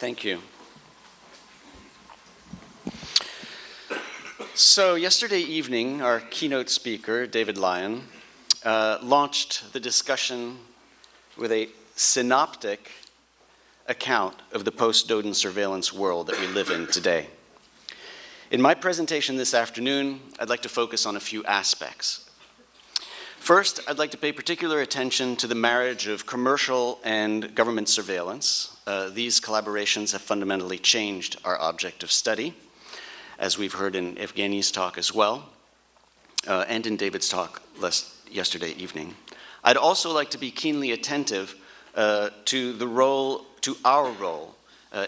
Thank you. So yesterday evening, our keynote speaker, David Lyon, launched the discussion with a synoptic account of the post-Snowden surveillance world that we live in today. In my presentation this afternoon, I'd like to focus on a few aspects. First, I'd like to pay particular attention to the marriage of commercial and government surveillance. These collaborations have fundamentally changed our object of study, as we've heard in Evgeny's talk as well, and in David's talk yesterday evening. I'd also like to be keenly attentive to our role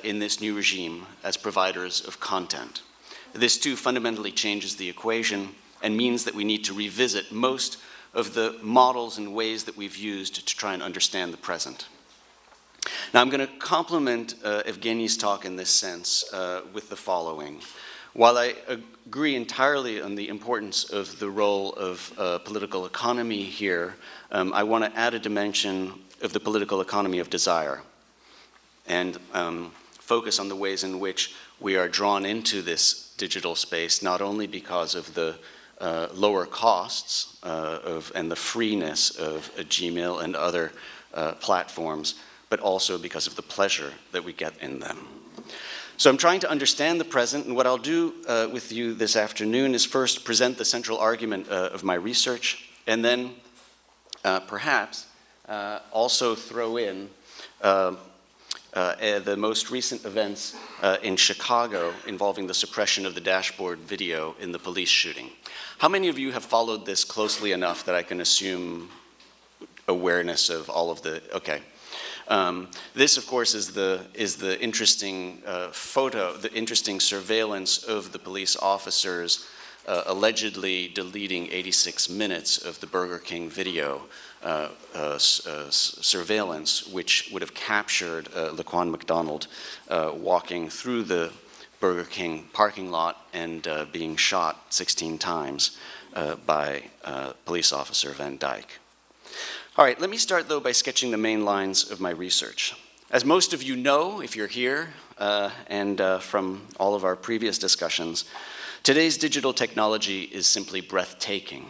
in this new regime as providers of content. This too fundamentally changes the equation and means that we need to revisit most of the models and ways that we've used to try and understand the present. Now I'm going to complement Evgeny's talk in this sense with the following. While I agree entirely on the importance of the role of political economy here, I want to add a dimension of the political economy of desire and focus on the ways in which we are drawn into this digital space, not only because of the lower costs and the freeness of Gmail and other platforms, but also because of the pleasure that we get in them. So I'm trying to understand the present, and what I'll do with you this afternoon is first present the central argument of my research, and then perhaps also throw in the most recent events in Chicago involving the suppression of the dashboard video in the police shooting. How many of you have followed this closely enough that I can assume awareness of all of the, okay. This, of course, is the interesting photo, the interesting surveillance of the police officers allegedly deleting 86 minutes of the Burger King video surveillance, which would have captured Laquan McDonald walking through the Burger King parking lot and being shot 16 times by police officer Van Dyke. All right, let me start, though, by sketching the main lines of my research. As most of you know, if you're here, and from all of our previous discussions, today's digital technology is simply breathtaking.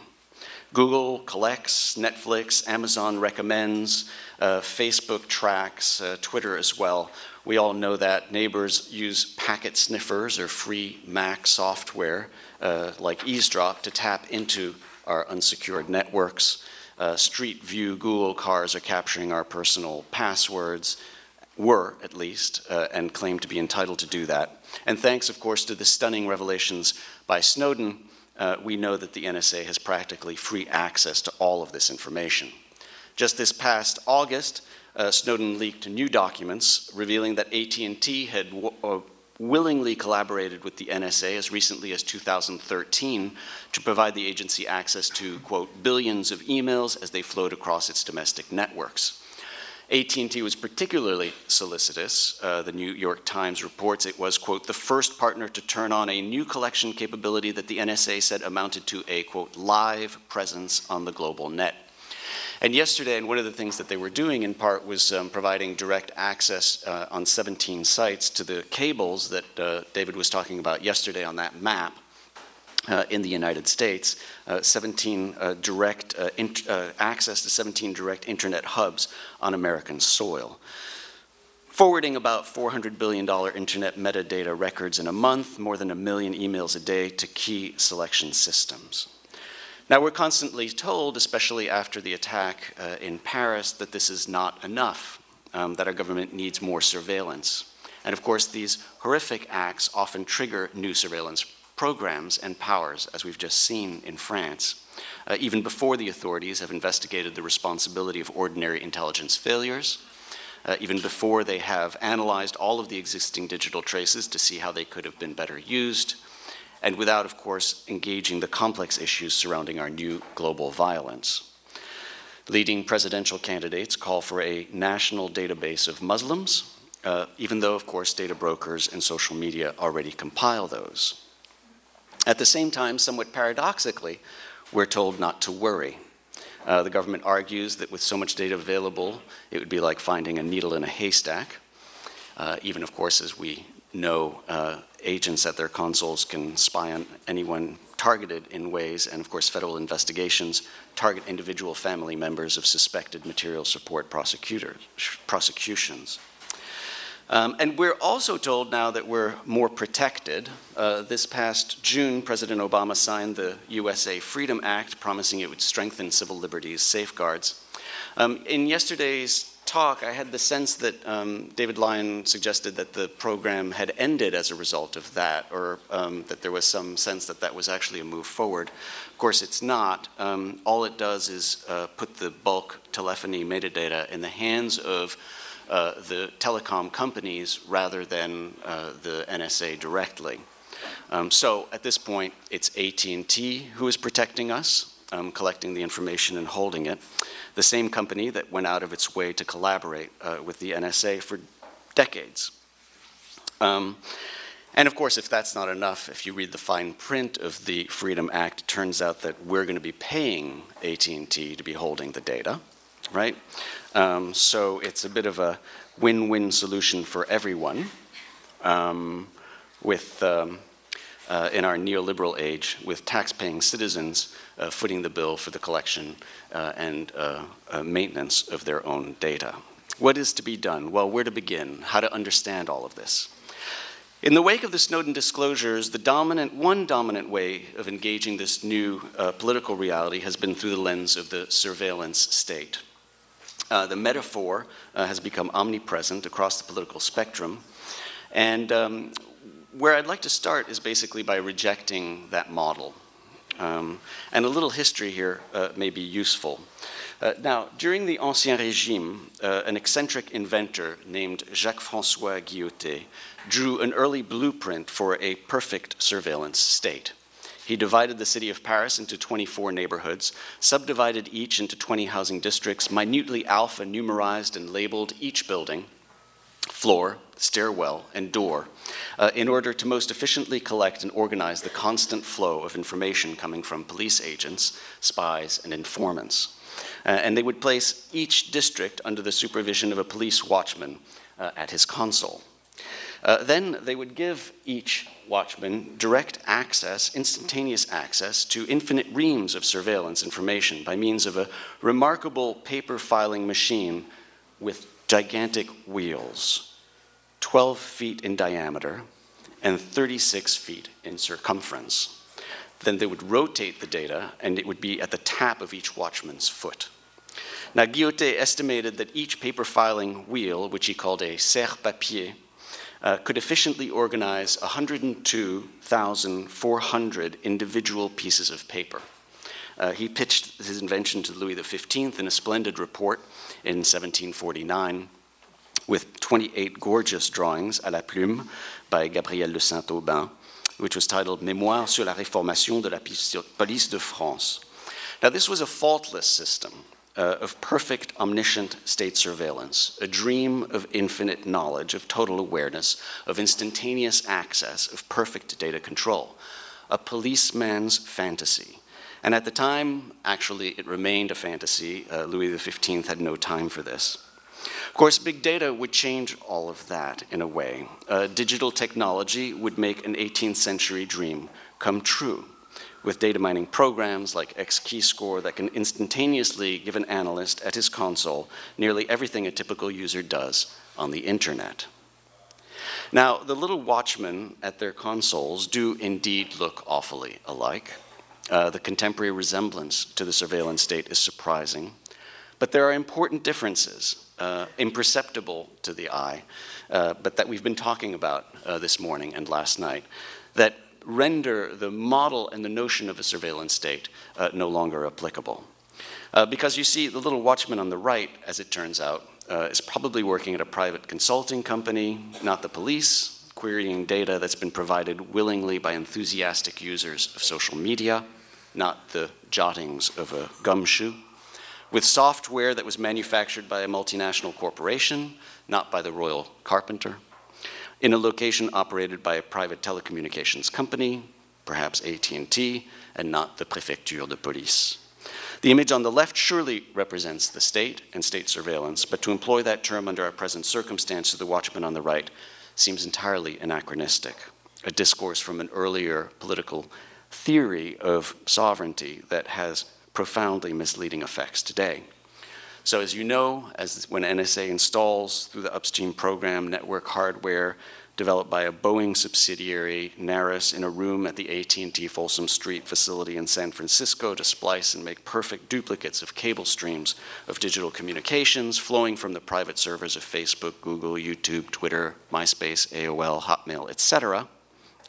Google collects, Netflix, Amazon recommends, Facebook tracks, Twitter as well. We all know that. Neighbors use packet sniffers or free Mac software like Eavesdrop to tap into our unsecured networks. Street View Google cars are capturing our personal passwords, were at least, and claim to be entitled to do that. And thanks, of course, to the stunning revelations by Snowden, we know that the NSA has practically free access to all of this information. Just this past August, Snowden leaked new documents revealing that AT&T had willingly collaborated with the NSA as recently as 2013 to provide the agency access to, quote, billions of emails as they flowed across its domestic networks. AT&T was particularly solicitous. The New York Times reports it was, quote, the first partner to turn on a new collection capability that the NSA said amounted to a, quote, live presence on the global net. And yesterday, and one of the things that they were doing in part was providing direct access on 17 sites to the cables that David was talking about yesterday on that map in the United States, access to 17 direct internet hubs on American soil. Forwarding about $400 billion internet metadata records in a month, more than 1 million emails a day to key selection systems. Now, we're constantly told, especially after the attack in Paris, that this is not enough, that our government needs more surveillance. And of course, these horrific acts often trigger new surveillance programs and powers, as we've just seen in France, even before the authorities have investigated the responsibility of ordinary intelligence failures, even before they have analyzed all of the existing digital traces to see how they could have been better used, and without, of course, engaging the complex issues surrounding our new global violence. Leading presidential candidates call for a national database of Muslims, even though, of course, data brokers and social media already compile those. At the same time, somewhat paradoxically, we're told not to worry. The government argues that with so much data available, it would be like finding a needle in a haystack. even, of course, as we know, agents at their consoles can spy on anyone targeted in ways, and of course federal investigations target individual family members of suspected material support prosecutions. And we're also told now that we're more protected. This past June, President Obama signed the USA Freedom Act, promising it would strengthen civil liberties safeguards. In yesterday's talk, I had the sense that David Lyon suggested that the program had ended as a result of that, or that there was some sense that that was actually a move forward. Of course, it's not. All it does is put the bulk telephony metadata in the hands of the telecom companies rather than the NSA directly. So at this point, it's AT&T who is protecting us, collecting the information and holding it. The same company that went out of its way to collaborate with the NSA for decades. And of course, if that's not enough, if you read the fine print of the Freedom Act, it turns out that we're going to be paying AT&T to be holding the data, right? So it's a bit of a win-win solution for everyone with in our neoliberal age, with tax-paying citizens footing the bill for the collection and maintenance of their own data. What is to be done? Well, where to begin? How to understand all of this? In the wake of the Snowden disclosures, one dominant way of engaging this new political reality has been through the lens of the surveillance state. The metaphor has become omnipresent across the political spectrum, and where I'd like to start is basically by rejecting that model. And a little history here may be useful. Now, during the Ancien Régime, an eccentric inventor named Jacques-François Goethe drew an early blueprint for a perfect surveillance state. He divided the city of Paris into 24 neighborhoods, subdivided each into 20 housing districts, minutely alpha-numerized and labeled each building, floor, stairwell, and door, in order to most efficiently collect and organize the constant flow of information coming from police agents, spies, and informants. And they would place each district under the supervision of a police watchman at his console. Then they would give each watchman direct access, instantaneous access to infinite reams of surveillance information by means of a remarkable paper filing machine with gigantic wheels, 12 feet in diameter and 36 feet in circumference. Then they would rotate the data, and it would be at the tap of each watchman's foot. Now, Goethe estimated that each paper filing wheel, which he called a serre-papier, could efficiently organize 102,400 individual pieces of paper. He pitched his invention to Louis XV in a splendid report in 1749 with 28 gorgeous drawings à la plume by Gabriel de Saint-Aubin, which was titled Mémoire sur la réformation de la police de France. Now, this was a faultless system of perfect, omniscient state surveillance, a dream of infinite knowledge, of total awareness, of instantaneous access, of perfect data control, a policeman's fantasy. And at the time, actually, it remained a fantasy. Louis XV had no time for this. Of course, big data would change all of that in a way. Digital technology would make an 18th century dream come true, with data mining programs like X-Keyscore that can instantaneously give an analyst at his console nearly everything a typical user does on the internet. Now, the little watchmen at their consoles do indeed look awfully alike. The contemporary resemblance to the surveillance state is surprising, but there are important differences, imperceptible to the eye, but that we've been talking about this morning and last night, that render the model and the notion of a surveillance state no longer applicable. Because you see, the little watchman on the right, as it turns out, is probably working at a private consulting company, not the police, querying data that's been provided willingly by enthusiastic users of social media, not the jottings of a gumshoe, with software that was manufactured by a multinational corporation, not by the royal carpenter, in a location operated by a private telecommunications company, perhaps AT&T, and not the Préfecture de Police. The image on the left surely represents the state and state surveillance, but to employ that term under our present circumstance to the watchman on the right seems entirely anachronistic, a discourse from an earlier political theory of sovereignty that has profoundly misleading effects today. So as you know, when NSA installs through the upstream program network hardware developed by a Boeing subsidiary, Naris, in a room at the AT&T Folsom Street facility in San Francisco to splice and make perfect duplicates of cable streams of digital communications flowing from the private servers of Facebook, Google, YouTube, Twitter, MySpace, AOL, Hotmail, etc.,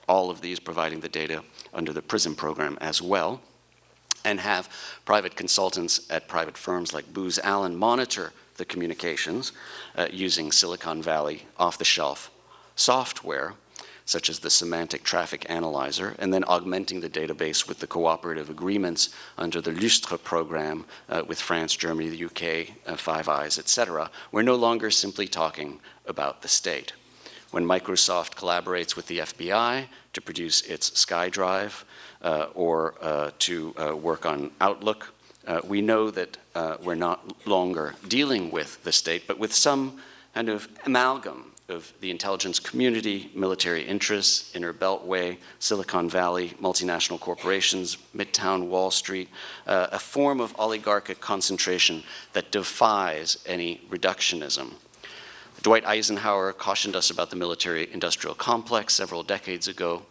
all of these providing the data under the PRISM program as well, and have private consultants at private firms like Booz Allen monitor the communications using Silicon Valley off-the-shelf software, such as the semantic traffic analyzer, and then augmenting the database with the cooperative agreements under the Lustre program with France, Germany, the UK, Five Eyes, etc. We're no longer simply talking about the state. When Microsoft collaborates with the FBI to produce its SkyDrive or to work on Outlook, we know that we're not longer dealing with the state, but with some kind of amalgam of the intelligence community, military interests, Inner Beltway, Silicon Valley, multinational corporations, Midtown Wall Street, a form of oligarchic concentration that defies any reductionism. Dwight Eisenhower cautioned us about the military-industrial complex several decades ago.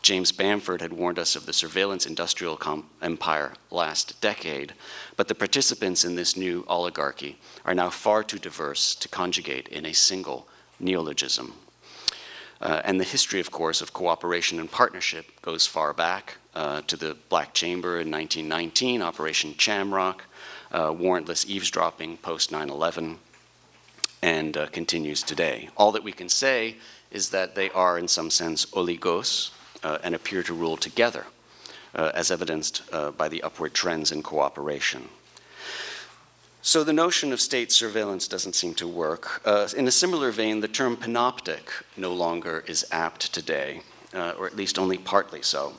James Bamford had warned us of the surveillance industrial empire last decade, but the participants in this new oligarchy are now far too diverse to conjugate in a single neologism. And the history, of course, of cooperation and partnership goes far back to the Black Chamber in 1919, Operation Shamrock, warrantless eavesdropping post 9/11, and continues today. All that we can say is that they are, in some sense, oligos and appear to rule together, as evidenced by the upward trends in cooperation. So the notion of state surveillance doesn't seem to work. In a similar vein, the term panoptic no longer is apt today, or at least only partly so.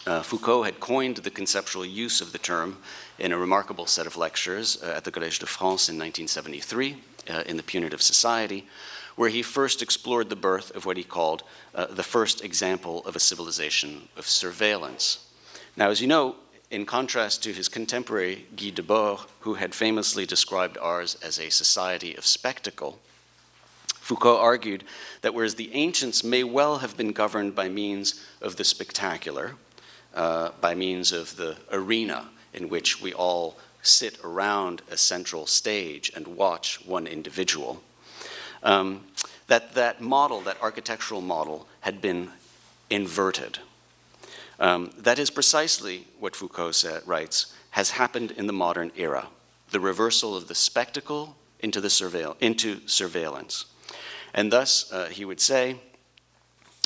Foucault had coined the conceptual use of the term in a remarkable set of lectures at the Collège de France in 1973, in The Punitive Society, where he first explored the birth of what he called the first example of a civilization of surveillance. Now, as you know, in contrast to his contemporary Guy Debord, who had famously described ours as a society of spectacle, Foucault argued that whereas the ancients may well have been governed by means of the spectacular, by means of the arena in which we all sit around a central stage and watch one individual, that model, that architectural model, had been inverted. That is precisely what Foucault writes has happened in the modern era, the reversal of the spectacle into surveillance. And thus, he would say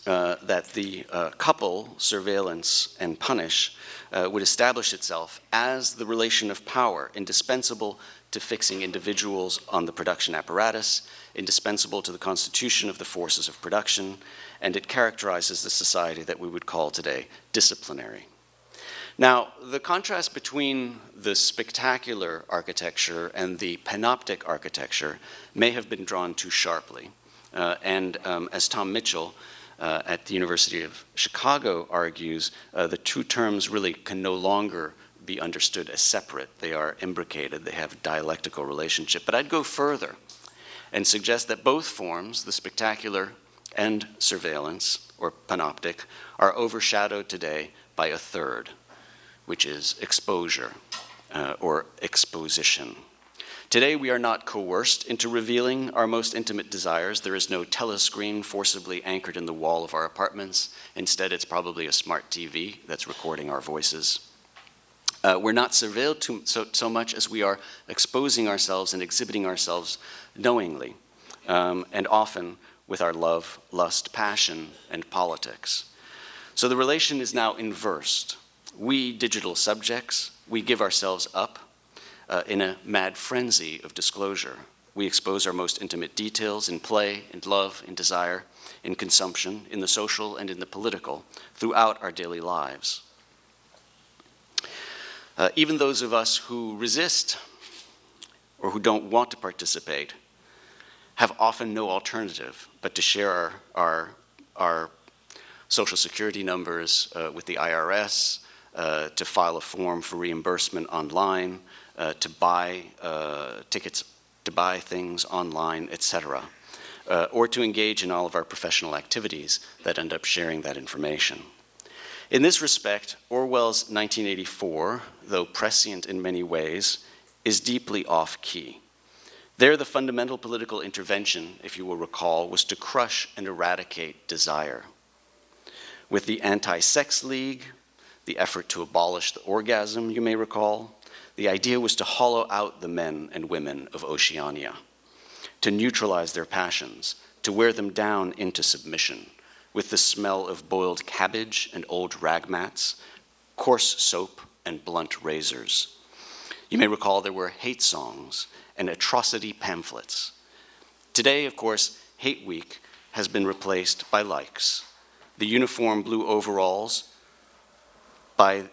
that the couple, surveillance and punish, would establish itself as the relation of power indispensable to fixing individuals on the production apparatus, indispensable to the constitution of the forces of production, and it characterizes the society that we would call today disciplinary. Now, the contrast between the spectacular architecture and the panoptic architecture may have been drawn too sharply. As Tom Mitchell at the University of Chicago argues, the two terms really can no longer be understood as separate. They are imbricated, they have a dialectical relationship. But I'd go further and suggest that both forms, the spectacular and surveillance, or panoptic, are overshadowed today by a third, which is exposure, or exposition. Today, we are not coerced into revealing our most intimate desires. There is no telescreen forcibly anchored in the wall of our apartments. Instead, it's probably a smart TV that's recording our voices. We're not surveilled so much as we are exposing ourselves and exhibiting ourselves knowingly, and often with our love, lust, passion, and politics. So the relation is now inversed. We digital subjects, we give ourselves up in a mad frenzy of disclosure. We expose our most intimate details in play, in love, in desire, in consumption, in the social and in the political, throughout our daily lives. Even those of us who resist or who don't want to participate have often no alternative but to share our Social Security numbers with the IRS, to file a form for reimbursement online, to buy tickets, to buy things online, etc., or to engage in all of our professional activities that end up sharing that information. In this respect, Orwell's 1984, though prescient in many ways, is deeply off-key. There, the fundamental political intervention, if you will recall, was to crush and eradicate desire. With the Anti-Sex League, the effort to abolish the orgasm, you may recall, the idea was to hollow out the men and women of Oceania, to neutralize their passions, to wear them down into submission, with the smell of boiled cabbage and old rag mats, coarse soap and blunt razors. You may recall there were hate songs and atrocity pamphlets. Today, of course, Hate Week has been replaced by likes. The uniform blue overalls by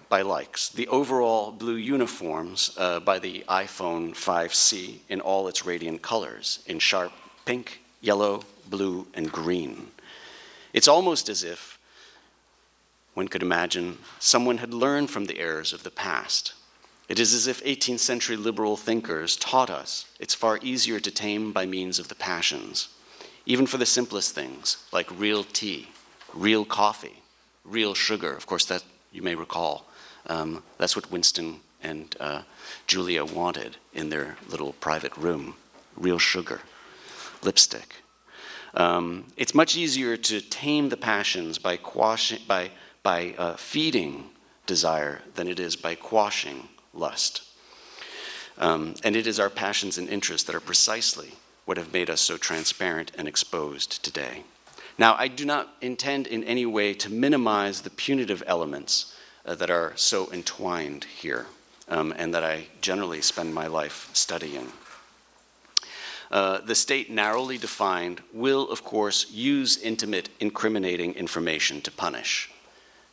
likes. The overall blue uniforms by the iPhone 5C in all its radiant colors, in sharp pink, yellow, blue, and green. It's almost as if, one could imagine, someone had learned from the errors of the past. It is as if 18th century liberal thinkers taught us it's far easier to tame by means of the passions, even for the simplest things, like real tea, real coffee, real sugar. Of course, that you may recall. That's what Winston and Julia wanted in their little private room, real sugar, lipstick. It's much easier to tame the passions by feeding desire than it is by quashing lust. And it is our passions and interests that are precisely what have made us so transparent and exposed today. Now, I do not intend in any way to minimize the punitive elements that are so entwined here, and that I generally spend my life studying. The state, narrowly defined, will, of course, use intimate, incriminating information to punish.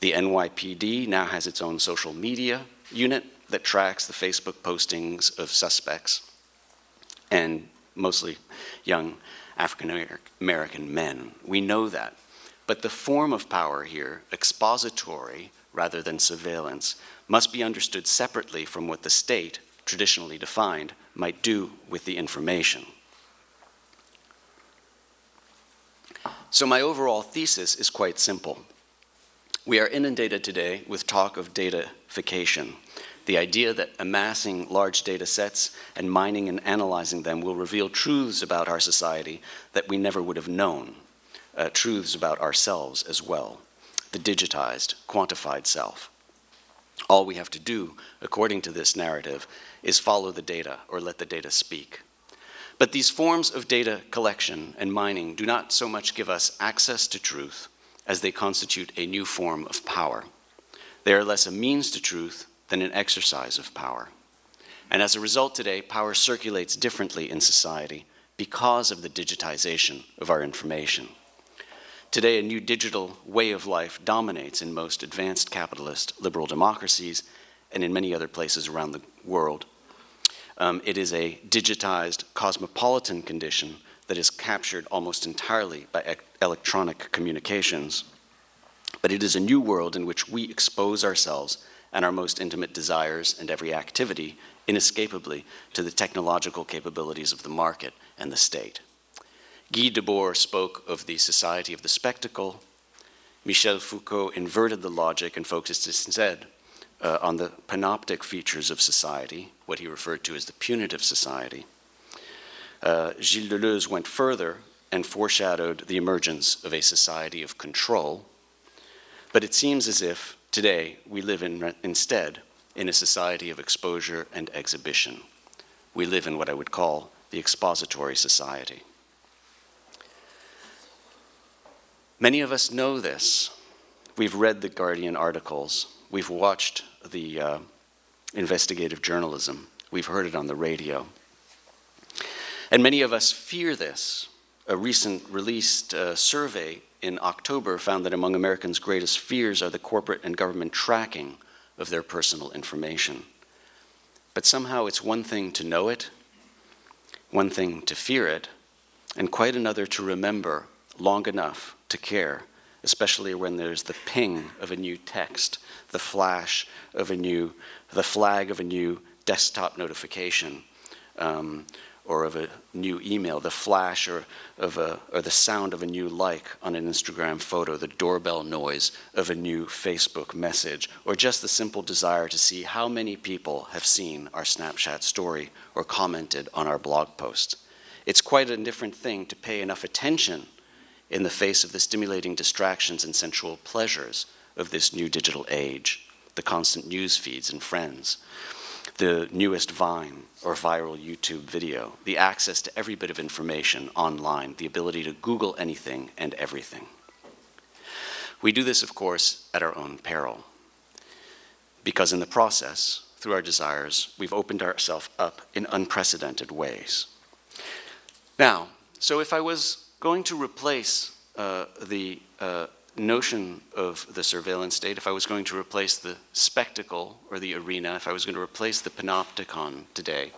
The NYPD now has its own social media unit that tracks the Facebook postings of suspects, and mostly young African-American men. We know that. But the form of power here, expository rather than surveillance, must be understood separately from what the state, traditionally defined, might do with the information. So my overall thesis is quite simple. We are inundated today with talk of datafication, the idea that amassing large data sets and mining and analyzing them will reveal truths about our society that we never would have known, truths about ourselves as well, the digitized, quantified self. All we have to do, according to this narrative, is follow the data or let the data speak. But these forms of data collection and mining do not so much give us access to truth as they constitute a new form of power. They are less a means to truth than an exercise of power. And as a result today, power circulates differently in society because of the digitization of our information. Today, a new digital way of life dominates in most advanced capitalist liberal democracies and in many other places around the world. It is a digitized cosmopolitan condition that is captured almost entirely by electronic communications. But it is a new world in which we expose ourselves and our most intimate desires and every activity inescapably to the technological capabilities of the market and the state. Guy Debord spoke of the society of the spectacle. Michel Foucault inverted the logic and focused instead on the panoptic features of society, what he referred to as the punitive society. Gilles Deleuze went further and foreshadowed the emergence of a society of control. But it seems as if today we live instead in a society of exposure and exhibition. We live in what I would call the expository society. Many of us know this. We've read the Guardian articles. We've watched the investigative journalism. We've heard it on the radio. And many of us fear this. A recent released survey in October found that among Americans' greatest fears are the corporate and government tracking of their personal information. But somehow it's one thing to know it, one thing to fear it, and quite another to remember long enough to care, especially when there's the ping of a new text, the flash of the flag of a new desktop notification, or of a new email, the flash or the sound of a new like on an Instagram photo, the doorbell noise of a new Facebook message, or just the simple desire to see how many people have seen our Snapchat story or commented on our blog post. It's quite a different thing to pay enough attention in the face of the stimulating distractions and sensual pleasures of this new digital age, the constant news feeds and friends, the newest Vine or viral YouTube video, the access to every bit of information online, the ability to Google anything and everything. We do this, of course, at our own peril, because in the process, through our desires, we've opened ourselves up in unprecedented ways. Now, so if I was going to replace the notion of the surveillance state, if I was going to replace the spectacle or the arena, if I was going to replace the panopticon today,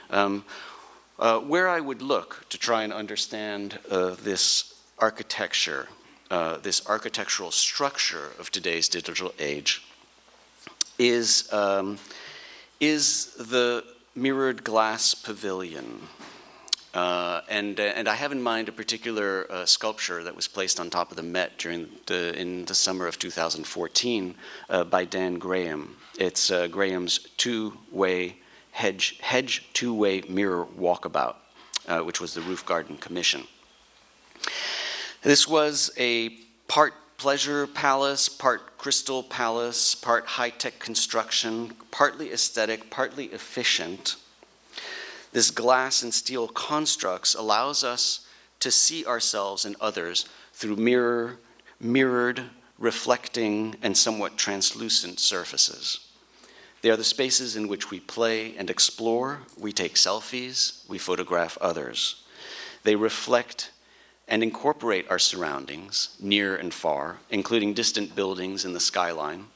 where I would look to try and understand this architecture, this architectural structure of today's digital age is the mirrored glass pavilion. And I have in mind a particular sculpture that was placed on top of the Met in the summer of 2014 by Dan Graham. It's Graham's hedge two-way mirror walkabout, which was the Roof Garden Commission. This was a part pleasure palace, part crystal palace, part high-tech construction, partly aesthetic, partly efficient. This glass and steel constructs allows us to see ourselves and others through mirrored, reflecting, and somewhat translucent surfaces. They are the spaces in which we play and explore, we take selfies, we photograph others. They reflect and incorporate our surroundings, near and far, including distant buildings in the skyline.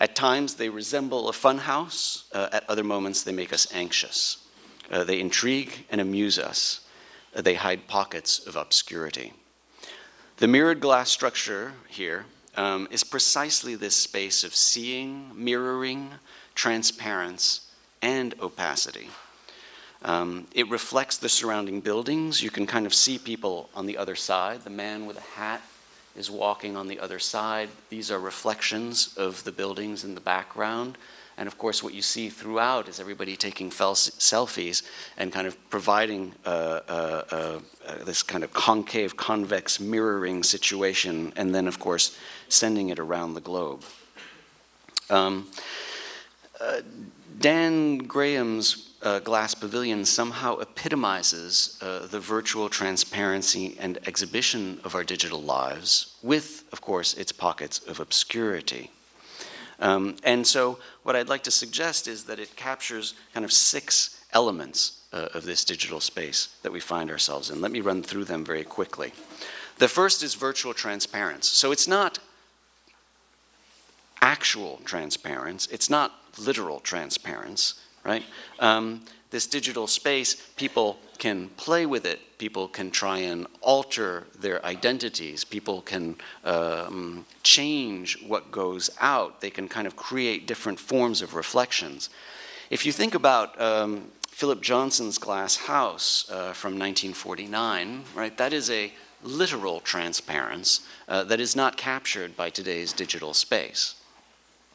At times, they resemble a funhouse. At other moments, they make us anxious. They intrigue and amuse us. They hide pockets of obscurity. The mirrored glass structure here is precisely this space of seeing, mirroring, transparency, and opacity. It reflects the surrounding buildings. You can kind of see people on the other side. The man with a hat is walking on the other side. These are reflections of the buildings in the background. And of course, what you see throughout is everybody taking selfies and kind of providing this kind of concave, convex mirroring situation, and then, of course, sending it around the globe. Dan Graham's glass pavilion somehow epitomizes the virtual transparency and exhibition of our digital lives with, of course, its pockets of obscurity. And so what I'd like to suggest is that it captures kind of 6 elements of this digital space that we find ourselves in. Let me run through them very quickly. The first is virtual transparency. So it's not actual transparency. It's not literal transparency, right? This digital space, people can play with it. People can try and alter their identities. People can change what goes out. They can kind of create different forms of reflections. If you think about Philip Johnson's glass house from 1949, right, that is a literal transparency that is not captured by today's digital space.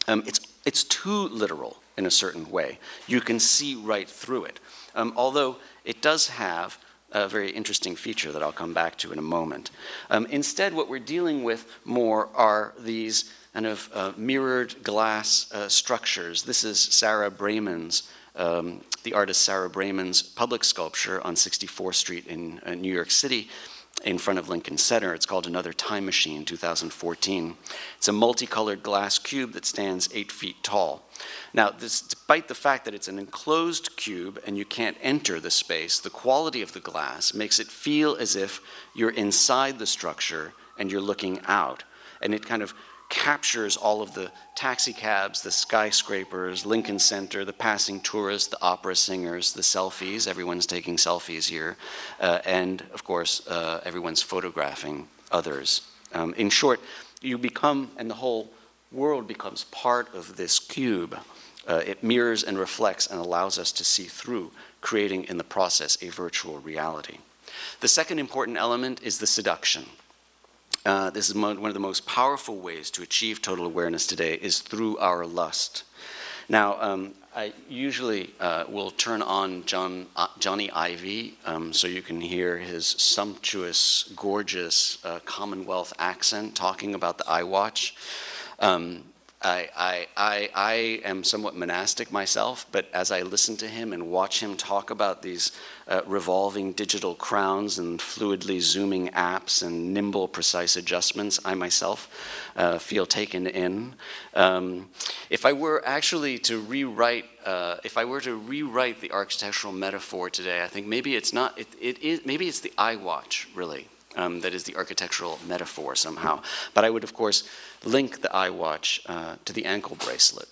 It's too literal in a certain way. You can see right through it. Although it does have a very interesting feature that I'll come back to in a moment. Instead, what we're dealing with more are these kind of mirrored glass structures. This is Sarah Brayman's, the artist Sarah Brayman's public sculpture on 64th Street in New York City, in front of Lincoln Center. It's called Another Time Machine, 2014. It's a multicolored glass cube that stands 8 feet tall. Now, despite the fact that it's an enclosed cube and you can't enter the space, the quality of the glass makes it feel as if you're inside the structure and you're looking out. And it kind of captures all of the taxi cabs, the skyscrapers, Lincoln Center, the passing tourists, the opera singers, the selfies. Everyone's taking selfies here. And, of course, everyone's photographing others. In short, you become, and the whole world becomes part of this cube. It mirrors and reflects and allows us to see through, creating in the process a virtual reality. The second important element is the seduction. This is one of the most powerful ways to achieve total awareness today is through our lust. Now, I usually will turn on Johnny Ivy so you can hear his sumptuous, gorgeous Commonwealth accent talking about the iWatch. I am somewhat monastic myself, but as I listen to him and watch him talk about these revolving digital crowns and fluidly zooming apps and nimble, precise adjustments, I myself feel taken in. If I were actually to rewrite, the architectural metaphor today, I think maybe it's not. Maybe it's the iWatch, really. That is the architectural metaphor somehow. But I would, of course, link the iWatch to the ankle bracelet,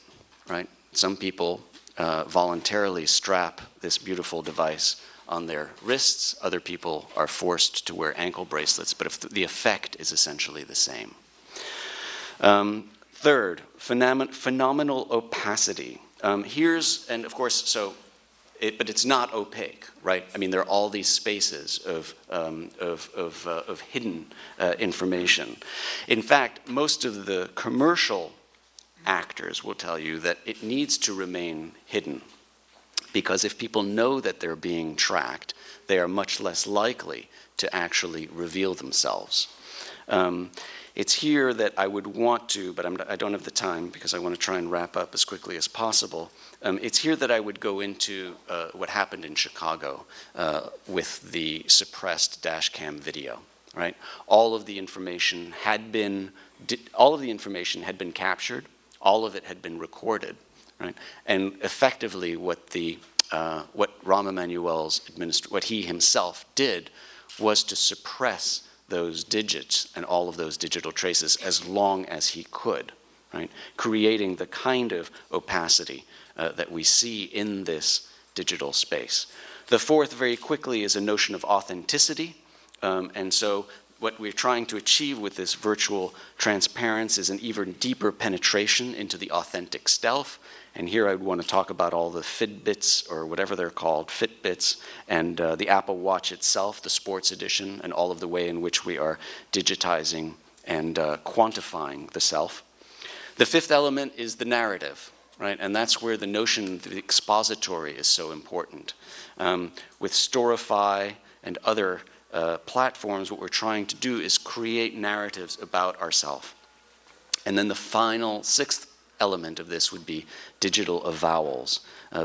right? Some people voluntarily strap this beautiful device on their wrists. Other people are forced to wear ankle bracelets, but if the effect is essentially the same. Third, phenomenal opacity. And of course, so, but it's not opaque, right? I mean, there are all these spaces of hidden information. In fact, most of the commercial actors will tell you that it needs to remain hidden, because if people know that they're being tracked, they are much less likely to actually reveal themselves. It's here that I would want to, but I don't have the time because I want to try and wrap up as quickly as possible. It's here that I would go into what happened in Chicago with the suppressed dash cam video, right? All of the information had been captured, all of it had been recorded, right? And effectively what Rahm Emanuel's what he himself did was to suppress those digits and all of those digital traces as long as he could, right? Creating the kind of opacity that we see in this digital space. The fourth, very quickly, is a notion of authenticity. And so what we're trying to achieve with this virtual transparency is an even deeper penetration into the authentic self. And here I would want to talk about all the Fitbits, or whatever they're called, Fitbits, and the Apple Watch itself, the sports edition, and all of the way in which we are digitizing and quantifying the self. The fifth element is the narrative, right? And that's where the notion of the expository is so important. With Storify and other platforms, what we're trying to do is create narratives about ourselves. And then the final, sixth element of this would be digital avowals,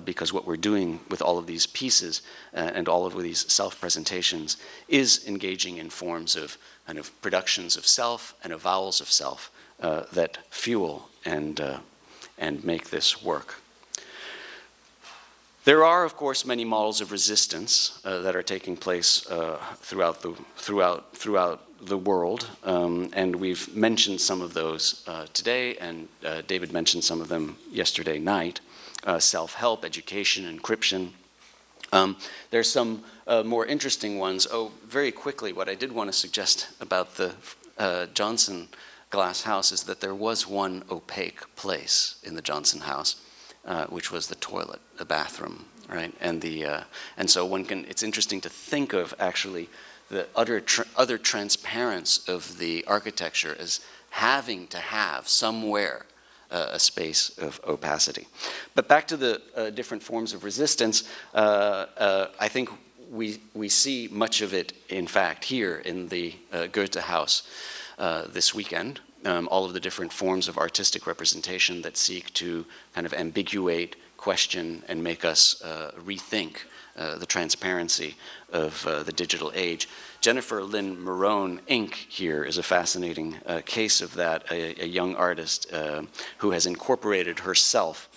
because what we're doing with all of these pieces and all of these self-presentations is engaging in forms of kind of productions of self and avowals of self that fuel and make this work. There are, of course, many models of resistance that are taking place throughout the world, and we've mentioned some of those today, and David mentioned some of them yesterday night. Self-help, education, encryption. There's some more interesting ones. Oh, very quickly, what I did want to suggest about the Johnson glass house is that there was one opaque place in the Johnson house, which was the toilet, the bathroom, right? And so one can. It's interesting to think of actually the other transparence of the architecture as having to have somewhere a space of opacity. But back to the different forms of resistance, I think we see much of it, in fact, here in the Goethe house this weekend. All of the different forms of artistic representation that seek to kind of ambiguate, question, and make us rethink the transparency of the digital age. Jennifer Lynn Marone, Inc. here is a fascinating case of that, a young artist who has incorporated herself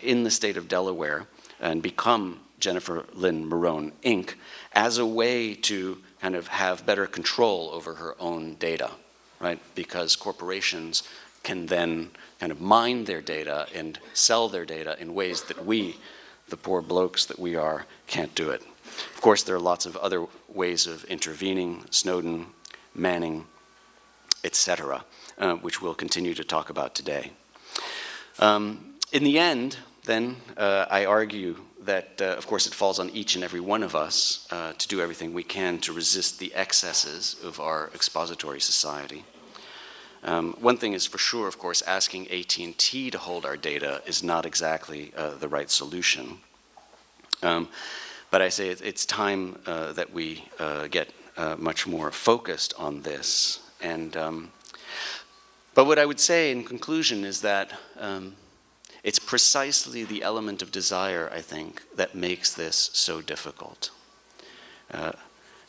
in the state of Delaware and become Jennifer Lynn Marone, Inc. as a way to kind of have better control over her own data, right? Because corporations can then kind of mine their data and sell their data in ways that we, the poor blokes that we are, can't do it. Of course, there are lots of other ways of intervening, Snowden, Manning, etc., which we'll continue to talk about today. In the end, then, I argue that, of course, it falls on each and every one of us to do everything we can to resist the excesses of our expository society. One thing is for sure, of course, asking AT&T to hold our data is not exactly the right solution. But I say it's time that we get much more focused on this. But what I would say in conclusion is that it's precisely the element of desire, I think, that makes this so difficult.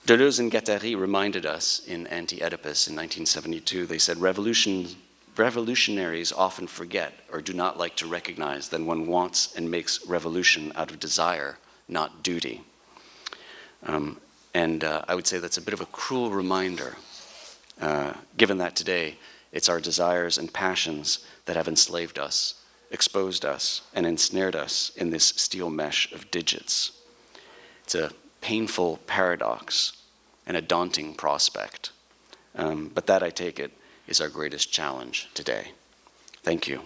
Deleuze and Guattari reminded us in Anti-Oedipus in 1972, they said, revolutionaries often forget or do not like to recognize that one wants and makes revolution out of desire, not duty. I would say that's a bit of a cruel reminder, given that today it's our desires and passions that have enslaved us, exposed us, and ensnared us in this steel mesh of digits. It's a painful paradox and a daunting prospect. But that, I take it, is our greatest challenge today. Thank you.